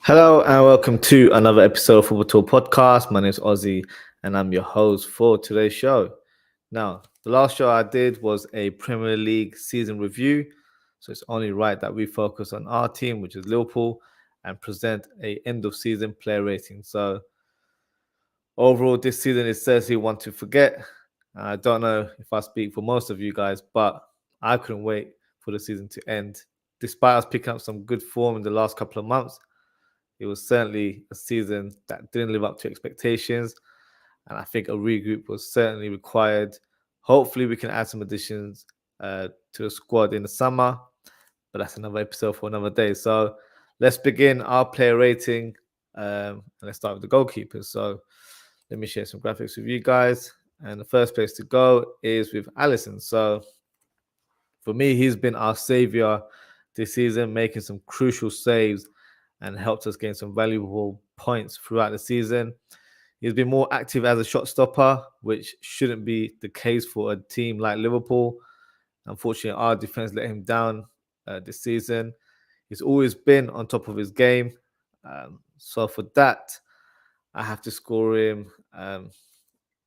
Hello and welcome to another episode of Football Talk Podcast. My name is Ozzie and I'm your host for today's show. Now, the last show I did was a Premier League season review, so it's only right that we focus on our team, which is Liverpool, and present a end of season player rating. So overall, this season is certainly one to forget. I don't know if I speak for most of you guys, but I couldn't wait for the season to end. Despite us picking up some good form in the last couple of months, it was certainly a season that didn't live up to expectations, and I think a regroup was certainly required. Hopefully, we can add some additions to the squad in the summer, but that's another episode for another day. So let's begin our player rating, and let's start with the goalkeepers. So let me share some graphics with you guys, and the first place to go is with Alisson. So for me, he's been our savior this season, making some crucial saves and helped us gain some valuable points throughout the season. He's been more active as a shot stopper, which shouldn't be the case for a team like Liverpool. Unfortunately, our defense let him down this season. He's always been on top of his game. So for that, I have to score him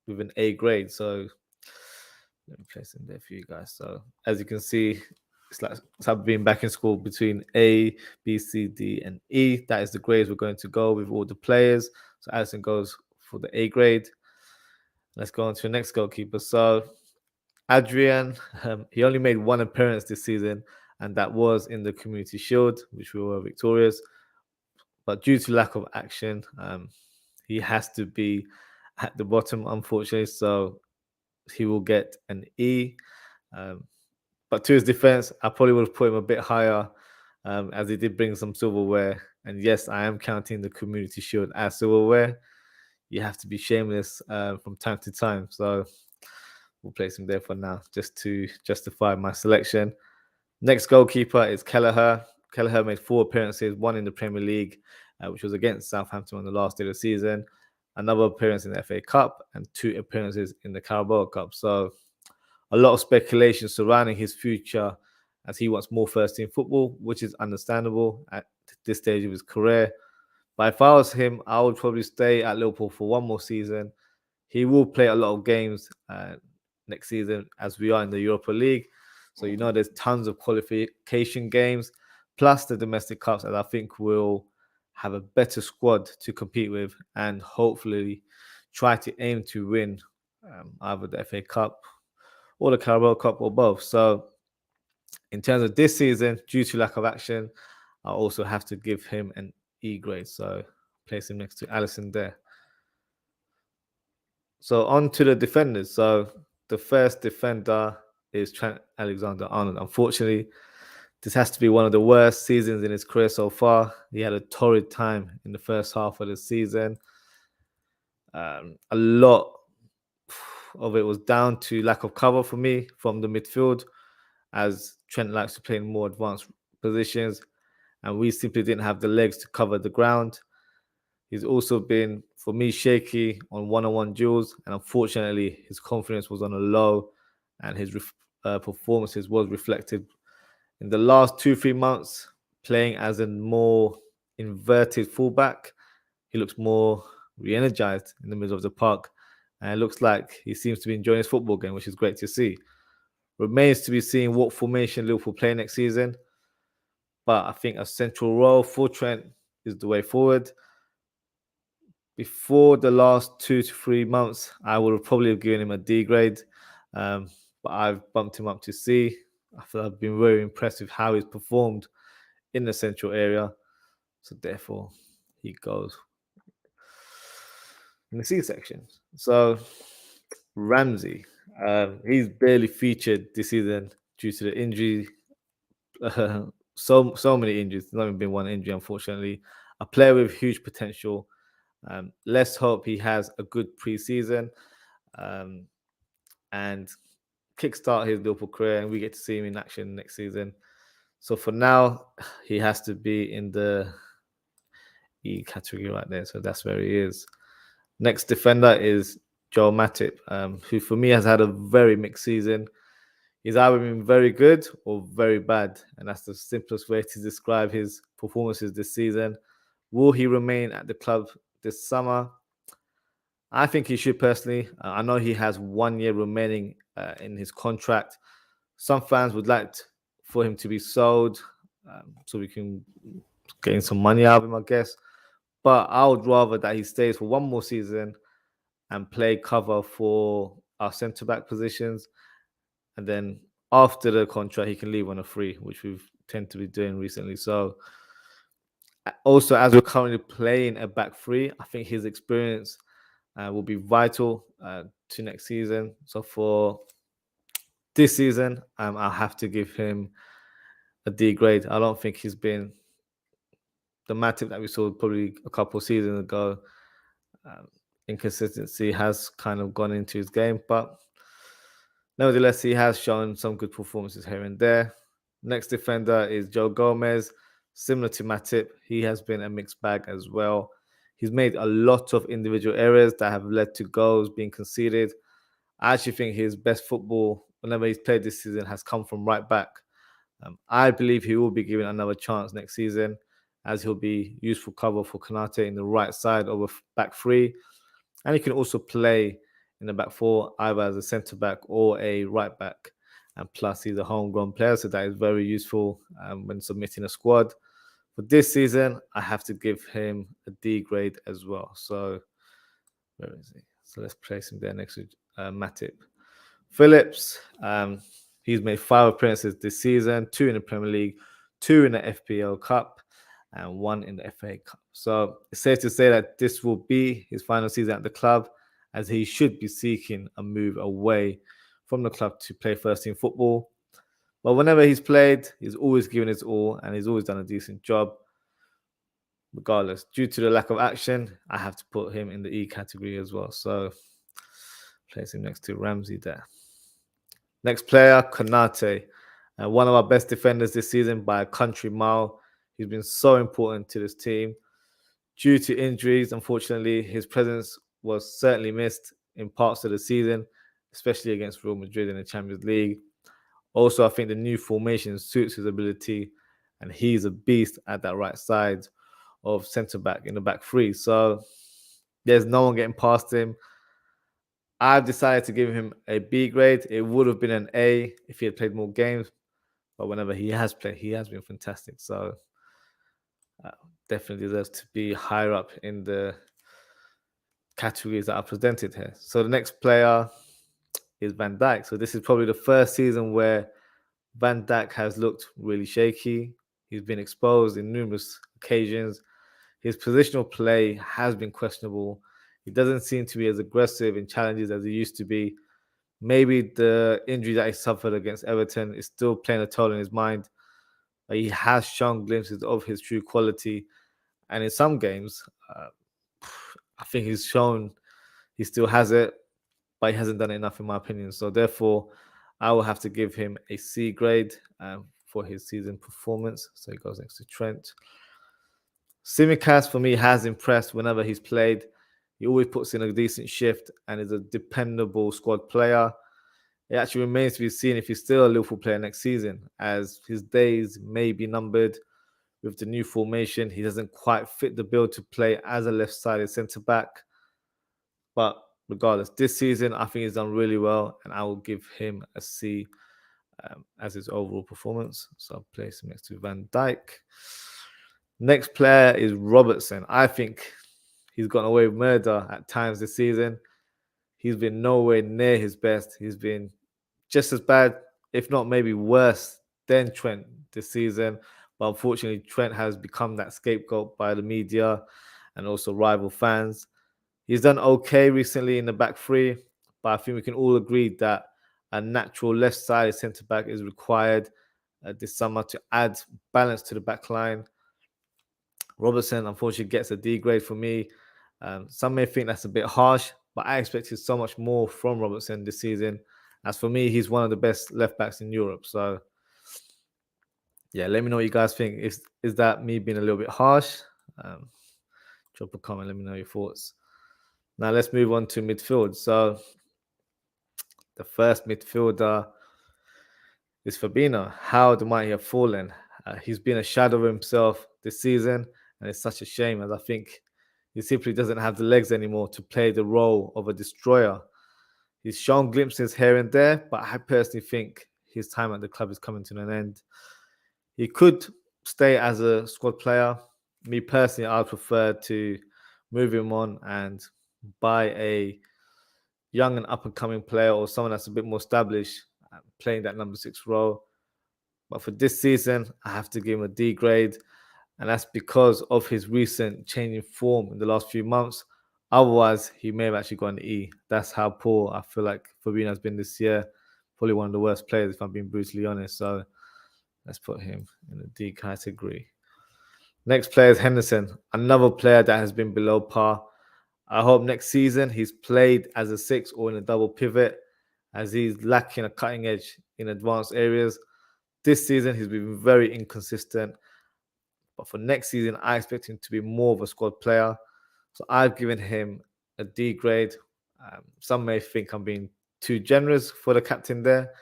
with an A grade. So let me place him there for you guys. So as you can see, it's like being back in school between A, B, C, D, and E. That is the grades we're going to go with all the players. So Alisson goes for the A grade. Let's go on to the next goalkeeper. So Adrian, he only made one appearance this season, and that was in the Community Shield, which we were victorious. But due to lack of action, he has to be at the bottom, unfortunately. So he will get an E. But to his defense, I probably would have put him a bit higher, as he did bring some silverware. And yes, I am counting the Community Shield as silverware. You have to be shameless from time to time. So we'll place him there for now, just to justify my selection. Next goalkeeper is Kelleher. Kelleher made 4 appearances, one in the Premier League, which was against Southampton on the last day of the season, another appearance in the FA Cup, and 2 appearances in the Carvalho Cup. So a lot of speculation surrounding his future, as he wants more first-team football, which is understandable at this stage of his career. But if I was him, I would probably stay at Liverpool for one more season. He will play a lot of games next season, as we are in the Europa League. So, there's tons of qualification games, plus the domestic cups, and I think we'll have a better squad to compete with and hopefully try to aim to win either the FA Cup or the Carvalho Cup or both. So in terms of this season, due to lack of action, I also have to give him an E grade. So place him next to Alisson there. So on to the defenders. So the first defender is Trent Alexander-Arnold. Unfortunately, this has to be one of the worst seasons in his career so far. He had a torrid time in the first half of the season. A lot of it was down to lack of cover for me from the midfield, as Trent likes to play in more advanced positions, and we simply didn't have the legs to cover the ground. He's also been, for me, shaky on one-on-one duels, and unfortunately, his confidence was on a low, and his performances was reflected in the last 2-3 months, playing as a more inverted fullback. He looks more re-energized in the middle of the park, and it looks like he seems to be enjoying his football game, which is great to see. Remains to be seen what formation Liverpool play next season, but I think a central role for Trent is the way forward. Before the last 2 to 3 months, I would have probably given him a D grade, but I've bumped him up to C. I've been very impressed with how he's performed in the central area, so therefore he goes in the C section. So Ramsay, he's barely featured this season due to the injury. So many injuries. There's not even been one injury, unfortunately. A player with huge potential. Let's hope he has a good pre-season and kickstart his Liverpool career, and we get to see him in action next season. So for now, he has to be in the E category right there. So that's where he is. Next defender is Joel Matip, who for me has had a very mixed season. He's either been very good or very bad, and that's the simplest way to describe his performances this season. Will he remain at the club this summer? I think he should personally. I know he has 1 year remaining in his contract. Some fans would like for him to be sold so we can gain some money out of him, I guess. But I would rather that he stays for one more season and play cover for our centre back positions. And then after the contract, he can leave on a free, which we've tend to be doing recently. So also, as we're currently playing a back three, I think his experience will be vital to next season. So for this season, I'll have to give him a D grade. I don't think he's been the matip that we saw probably a couple of seasons ago. Inconsistency has kind of gone into his game, but nevertheless, he has shown some good performances here and there. Next defender is Joe Gomez. Similar to Matip, he has been a mixed bag as well. He's made a lot of individual errors that have led to goals being conceded. I actually think his best football, whenever he's played this season, has come from right back. I believe he will be given another chance next season, as he'll be useful cover for Konate in the right side of a back three. And he can also play in the back four, either as a centre back or a right back. And plus, he's a homegrown player, so that is very useful when submitting a squad. For this season, I have to give him a D grade as well. So, where is he? So let's place him there next to Matip. Phillips, he's made 5 appearances this season, 2 in the Premier League, 2 in the FPL Cup, and 1 in the FA Cup. So it's safe to say that this will be his final season at the club, as he should be seeking a move away from the club to play first team football. But whenever he's played, he's always given his all and he's always done a decent job. Regardless, due to the lack of action, I have to put him in the E category as well. So place him next to Ramsay there. Next player, Konate. One of our best defenders this season by a country mile. He's been so important to this team. Due to injuries, unfortunately, his presence was certainly missed in parts of the season, especially against Real Madrid in the Champions League. Also, I think the new formation suits his ability, and he's a beast at that right side of centre-back in the back three. So there's no one getting past him. I've decided to give him a B grade. It would have been an A if he had played more games, but whenever he has played, he has been fantastic. So definitely deserves to be higher up in the categories that are presented here. So the next player is Van Dijk. So this is probably the first season where Van Dijk has looked really shaky. He's been exposed in numerous occasions. His positional play has been questionable. He doesn't seem to be as aggressive in challenges as he used to be. Maybe the injury that he suffered against Everton is still playing a toll in his mind. But he has shown glimpses of his true quality. And in some games, I think he's shown he still has it, but he hasn't done enough in my opinion. So therefore, I will have to give him a C grade for his season performance. So he goes next to Trent. Tsimikas for me has impressed whenever he's played. He always puts in a decent shift and is a dependable squad player. It actually remains to be seen if he's still a Liverpool player next season, as his days may be numbered. With the new formation, he doesn't quite fit the bill to play as a left-sided centre-back. But regardless, this season, I think he's done really well, and I will give him a C as his overall performance. So I'll place him next to Van Dijk. Next player is Robertson. I think he's gotten away with murder at times this season. He's been nowhere near his best. He's been just as bad, if not maybe worse, than Trent this season. But unfortunately, Trent has become that scapegoat by the media and also rival fans. He's done okay recently in the back three, but I think we can all agree that a natural left-sided centre-back is required this summer to add balance to the back line. Robertson, unfortunately, gets a D grade for me. Some may think that's a bit harsh, but I expected so much more from Robertson this season. As for me, he's one of the best left backs in Europe. So, yeah, let me know what you guys think. Is that me being a little bit harsh? Drop a comment. Let me know your thoughts. Now, let's move on to midfield. So, the first midfielder is Fabinho. How the mighty have fallen. He's been a shadow of himself this season, and it's such a shame, as I think he simply doesn't have the legs anymore to play the role of a destroyer. He's shown glimpses here and there, but I personally think his time at the club is coming to an end. He could stay as a squad player. Me personally, I'd prefer to move him on and buy a young and up and coming player or someone that's a bit more established playing that number 6 role. But for this season, I have to give him a D grade, and that's because of his recent change in form in the last few months. Otherwise, he may have actually got an E. That's how poor I feel like Fabinho has been this year. Probably one of the worst players, if I'm being brutally honest. So let's put him in the D category. Next player is Henderson, another player that has been below par. I hope next season he's played as a 6 or in a double pivot, as he's lacking a cutting edge in advanced areas. This season, he's been very inconsistent. But for next season, I expect him to be more of a squad player. So I've given him a D grade. Some may think I'm being too generous for the captain there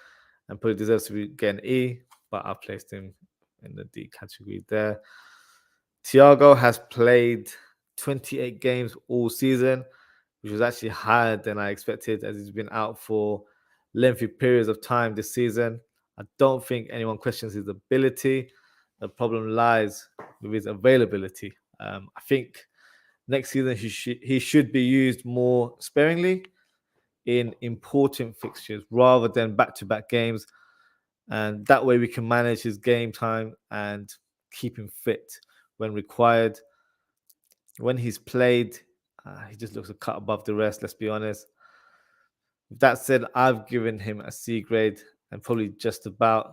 and probably deserves to get an E, but I've placed him in the D category there. Thiago has played 28 games all season, which was actually higher than I expected, as he's been out for lengthy periods of time this season. I don't think anyone questions his ability. The problem lies with his availability. I think next season he should be used more sparingly in important fixtures rather than back-to-back games, and that way we can manage his game time and keep him fit when required. When he's played, he just looks a cut above the rest, let's be honest. With that said, I've given him a C grade and probably just about.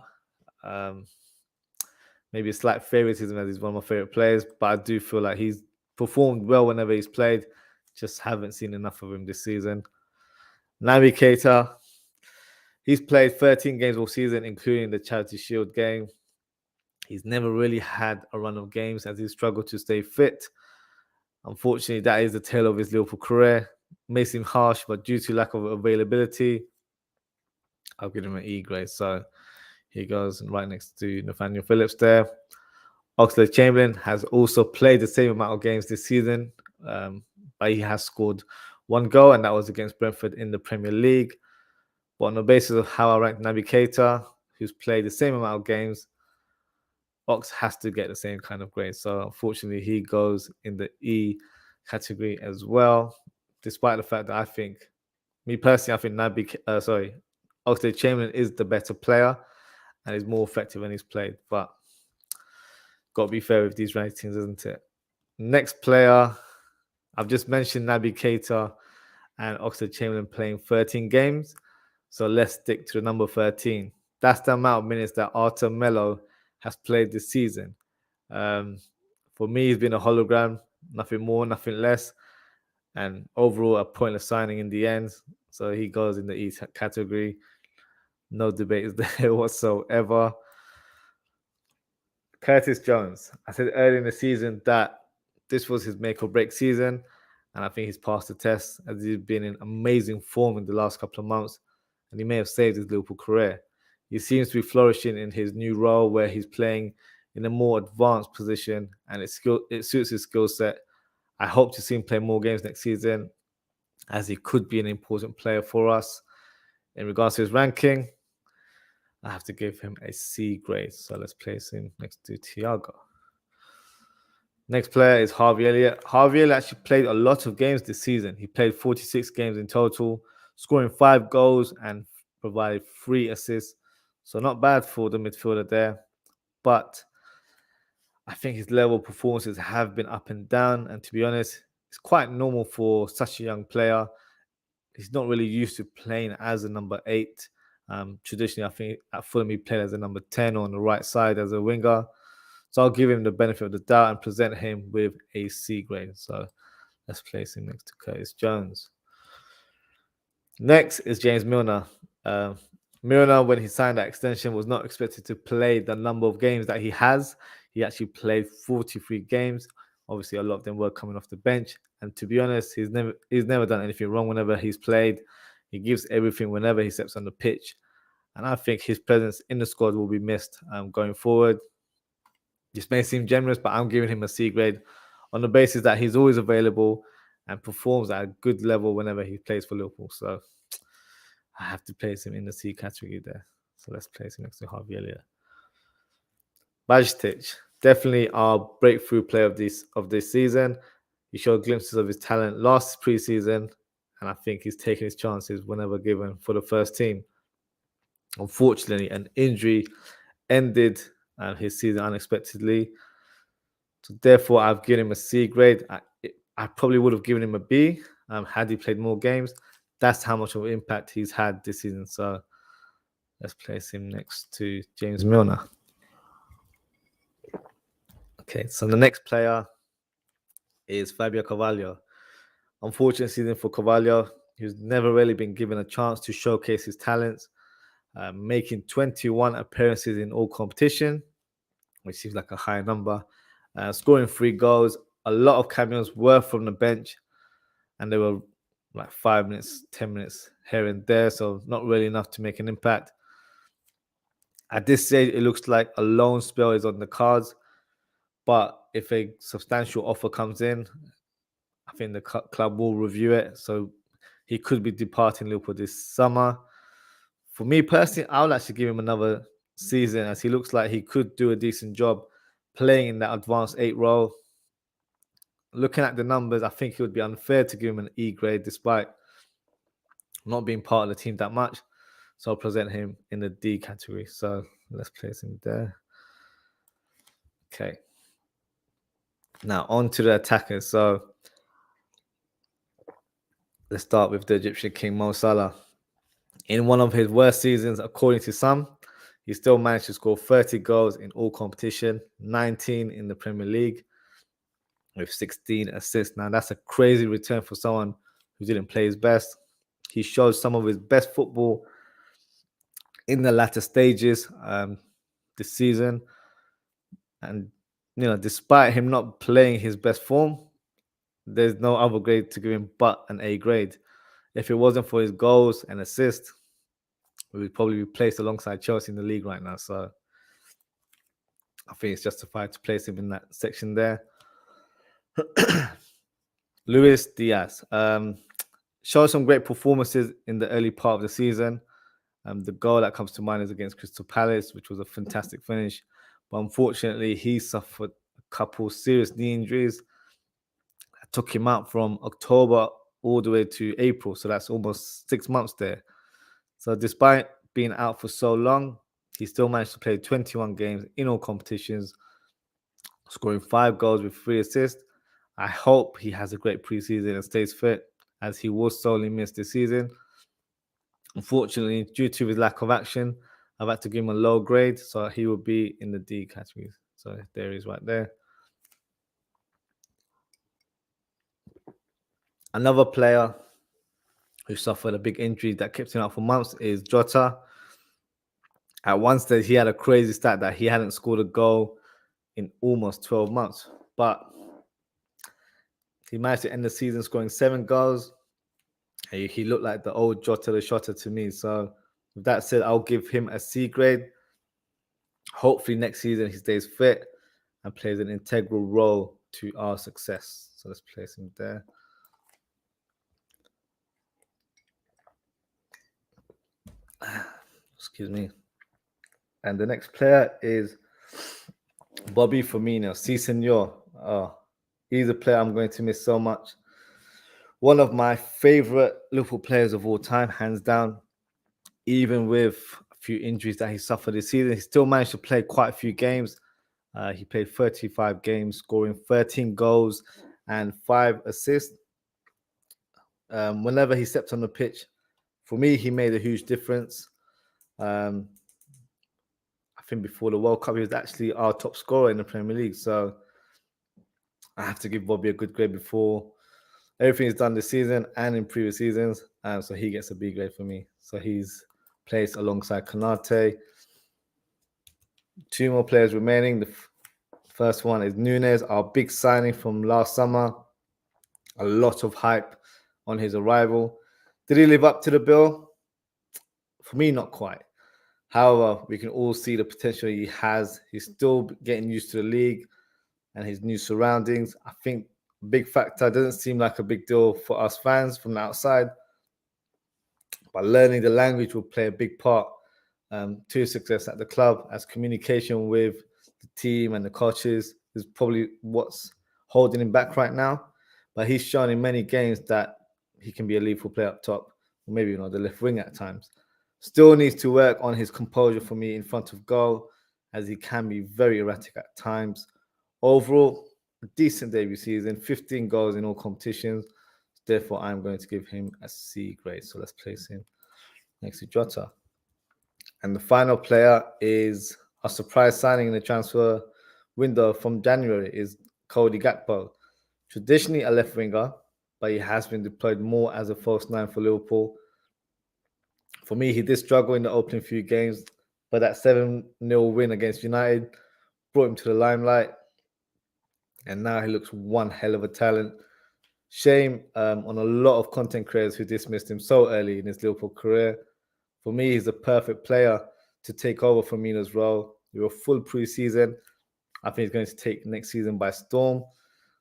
Maybe a slight favoritism, as he's one of my favorite players, but I do feel like he's performed well whenever he's played. Just haven't seen enough of him this season. Naby Keita, he's played 13 games all season, including the Charity Shield game. He's never really had a run of games as he's struggled to stay fit. Unfortunately, that is the tale of his Liverpool career. May seem harsh, but due to lack of availability, I'll give him an E grade. So he goes right next to Nathaniel Phillips there. Oxlade-Chamberlain has also played the same amount of games this season, but he has scored 1 goal, and that was against Brentford in the Premier League. But on the basis of how I rank Naby Keita, who's played the same amount of games, Ox has to get the same kind of grade. So unfortunately, he goes in the E category as well, despite the fact that I think, me personally, I think Oxlade-Chamberlain is the better player and is more effective when he's played. But got to be fair with these ratings, isn't it? Next player, I've just mentioned Naby Keita and Oxlade-Chamberlain playing 13 games. So let's stick to the number 13. That's the amount of minutes that Arthur Melo has played this season. For me, he's been a hologram, nothing more, nothing less. And overall, a pointless signing in the end. So he goes in the E category. No debate is there whatsoever. Curtis Jones. I said earlier in the season that this was his make or break season, and I think he's passed the test, as he's been in amazing form in the last couple of months, and he may have saved his Liverpool career. He seems to be flourishing in his new role where he's playing in a more advanced position, and it suits his skill set. I hope to see him play more games next season, as he could be an important player for us. In regards to his ranking, I have to give him a C grade. So let's place him next to Thiago. Next player is Harvey Elliott. Harvey Elliott actually played a lot of games this season. He played 46 games in total, scoring 5 goals and provided 3 assists. So not bad for the midfielder there. But I think his level performances have been up and down. And to be honest, it's quite normal for such a young player. He's not really used to playing as a number 8. Traditionally, I think at Fulham he played as a number 10 on the right side as a winger. So I'll give him the benefit of the doubt and present him with a C grade. So let's place him next to Curtis Jones. Next is James Milner. Milner, when he signed that extension, was not expected to play the number of games that he has. He actually played 43 games. Obviously, a lot of them were coming off the bench. And to be honest, he's never done anything wrong whenever he's played. He gives everything whenever he steps on the pitch. And I think his presence in the squad will be missed going forward. This may seem generous, but I'm giving him a C grade on the basis that he's always available and performs at a good level whenever he plays for Liverpool. So I have to place him in the C category there. So let's place him next to Harvey Elliott. Bajcetic, definitely our breakthrough player of this season. He showed glimpses of his talent last preseason, and I think he's taking his chances whenever given for the first team. Unfortunately, an injury ended his season unexpectedly. So therefore, I've given him a C grade. I probably would have given him a B had he played more games. That's how much of an impact he's had this season. So let's place him next to James Milner. Okay, so the next player is Fabio Carvalho. Unfortunate season for Carvalho. He's never really been given a chance to showcase his talents, making 21 appearances in all competition, which seems like a high number, scoring 3 goals. A lot of cameos were from the bench, and they were like 5 minutes, 10 minutes here and there, so not really enough to make an impact. At this stage, it looks like a loan spell is on the cards, but if a substantial offer comes in, I think the club will review it. So he could be departing Liverpool this summer. For me personally, I would actually give him another season, as he looks like he could do a decent job playing in that advanced 8 role. Looking at the numbers, I think it would be unfair to give him an E grade despite not being part of the team that much. So I'll present him in the D category. So let's place him there. Okay. Now on to the attackers. So let's start with the Egyptian king, Mo Salah. In one of his worst seasons, according to some, he still managed to score 30 goals in all competition, 19 in the Premier League, with 16 assists. Now, that's a crazy return for someone who didn't play his best. He showed some of his best football in the latter stages this season. And, despite him not playing his best form, there's no other grade to give him but an A grade. If it wasn't for his goals and assists, we would probably be placed alongside Chelsea in the league right now. So I think it's justified to place him in that section there. Luis Diaz showed some great performances in the early part of the season. The goal that comes to mind is against Crystal Palace, which was a fantastic finish. But unfortunately, he suffered a couple serious knee injuries that took him out from October all the way to April. So that's almost 6 months there. So despite being out for so long, he still managed to play 21 games in all competitions, scoring 5 goals with 3 assists. I hope he has a great preseason and stays fit, as he was sorely missed this season. Unfortunately, due to his lack of action, I've had to give him a low grade, so he will be in the D category. So there he is right there. Another player who suffered a big injury that kept him out for months is Jota. At one stage, he had a crazy stat that he hadn't scored a goal in almost 12 months. But he managed to end the season scoring 7 goals. He looked like the old Jota the Shotter to me. So with that said, I'll give him a C grade. Hopefully next season he stays fit and plays an integral role to our success. So let's place him there. Excuse me. And the next player is Bobby Firmino. Si, senor. He's a player I'm going to miss so much. One of my favorite Liverpool players of all time, hands down. Even with a few injuries that he suffered this season, he still managed to play quite a few games. He played 35 games, scoring 13 goals and 5 assists. Whenever he stepped on the pitch, for me, he made a huge difference. I think before the World Cup, he was actually our top scorer in the Premier League. So I have to give Bobby a good grade before everything he's done this season and in previous seasons. So he gets a B grade for me. So he's placed alongside Konate. 2 more players remaining. The first one is Nunez, our big signing from last summer. A lot of hype on his arrival. Did he live up to the bill? For me, not quite. However, we can all see the potential he has. He's still getting used to the league and his new surroundings. I think big factor doesn't seem like a big deal for us fans from the outside, but learning the language will play a big part to success at the club, as communication with the team and the coaches is probably what's holding him back right now. But he's shown in many games that he can be a lethal player up top, or maybe the left wing at times. Still needs to work on his composure for me in front of goal, as he can be very erratic at times. Overall, a decent debut season, 15 goals in all competitions. Therefore, I'm going to give him a C grade. So let's place him next to Jota. And the final player is a surprise signing in the transfer window from January is Cody Gakpo. Traditionally a left winger, but he has been deployed more as a false nine for Liverpool. For me, he did struggle in the opening few games, but that 7-0 win against United brought him to the limelight. And now he looks one hell of a talent. Shame on a lot of content creators who dismissed him so early in his Liverpool career. For me, he's a perfect player to take over Firmino's role. With a full pre-season, I think he's going to take next season by storm.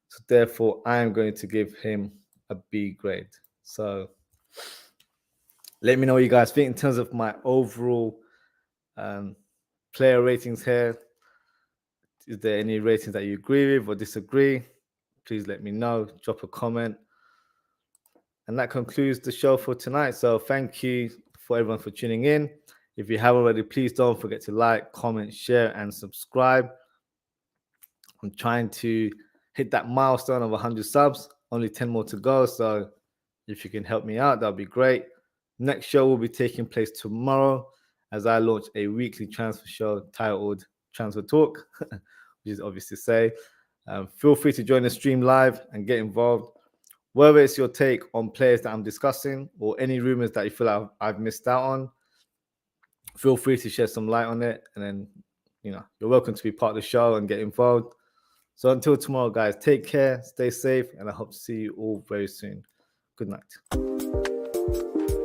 So therefore, I am going to give him a B grade. So let me know what you guys think in terms of my overall player ratings here. Is there any ratings that you agree with or disagree? Please let me know. Drop a comment. And that concludes the show for tonight. So thank you for everyone for tuning in. If you have already, please don't forget to like, comment, share, and subscribe. I'm trying to hit that milestone of 100 subs. Only 10 more to go. So if you can help me out, that'll be great. Next show will be taking place tomorrow as I launch a weekly transfer show titled Transfer Talk, which is obvious to say. Feel free to join the stream live and get involved. Whether it's your take on players that I'm discussing or any rumors that you feel like I've missed out on, feel free to shed some light on it. And then, you're welcome to be part of the show and get involved. So until tomorrow, guys, take care, stay safe, and I hope to see you all very soon. Good night.